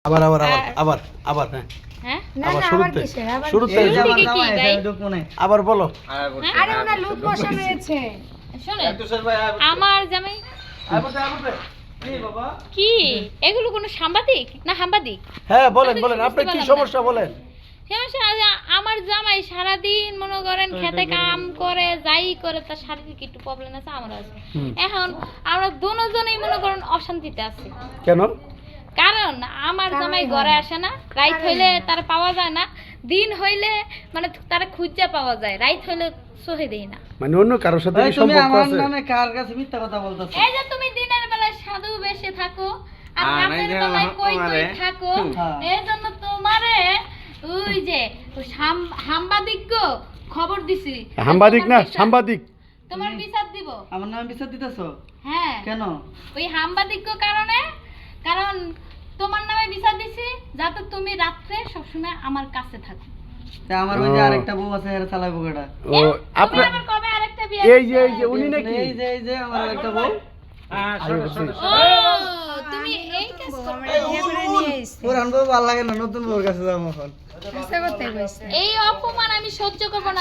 আবার আবার আবার আবার আবার হ্যাঁ হ্যাঁ না আবার না আবার শুরুতে কিসের আবার শুরুতে এই যে আমার জামাই কি আছে, ভাই? আমি ঢুকবো না। আবার বলো আরে ওনা লুক বসানো হয়েছে শোনে তুষার ভাই আমার জামাই কি এগুলো কোনো সাংবাদিক না সাংবাদিক হ্যাঁ বলেন আমি বলেন বুঝতে আপনার কি পারলাম না। সমস্যা বলেন সমস্যা আছে, আমার জামাই সারাদিন মনে করেন খেতে কাম করে যাই করে তার শারীরিক একটু প্রবলেম আছে আমার আছে হুম। এখন আমরা দুজনেই মনে করেন অশান্তিতে আছি কেন কারণ আমার কারণ জামাই হয় ঘরে না। আসে না রাইত কারণ হইলে হয় না। তার পাওয়া যায় না দিন হইলে মানে তার খুঁজে পাওয়া যায় রাইত হইলে সহে দেই না মানে অন্য কারোর সাথে ভাই, কি তুমি সম্পর্ক আমার আছে নামে কার কাছে মিথ্যা কথা বলতেছো? এই যে তুমি দিনের বেলায় সাধু বেশে থাকো আর হ্যাঁ, রাতের এই যে বেলায় কই আমারে। কই থাকো হ্যাঁ। এই জন্য তোমারে ওই যে সাংবাদিক খবর দিছি সাংবাদিক না তোমার বিচার- সাংবাদিক তোমার বিচার দিব আমার নামে বিচার দিতেছো? হ্যাঁ কেন? ওই সাংবাদিক কারণে কারণ তোমার নামে বিচার দিছি যাতে তুমি রাত্রে সবসময় আমার কাছে থাকো তা আমার ওই যে ও। আরেকটা বউ আছে, এর চালাবো কেডা? ও তুমি আপনার আবার কবে আরেকটা বিয়ে এই যে উনি নাকি এই যে আমার আরেকটা বউ। আরে বলছি। ও তুমি এই কাজ করো। আমরা বিয়ে করে নিয়ে এসেছি পুরান বউ ভালো লাগে না, নতুন বউর কাছে যাবো এখন। আশা করতে কইছে এই অপমান আমি সহ্য করব না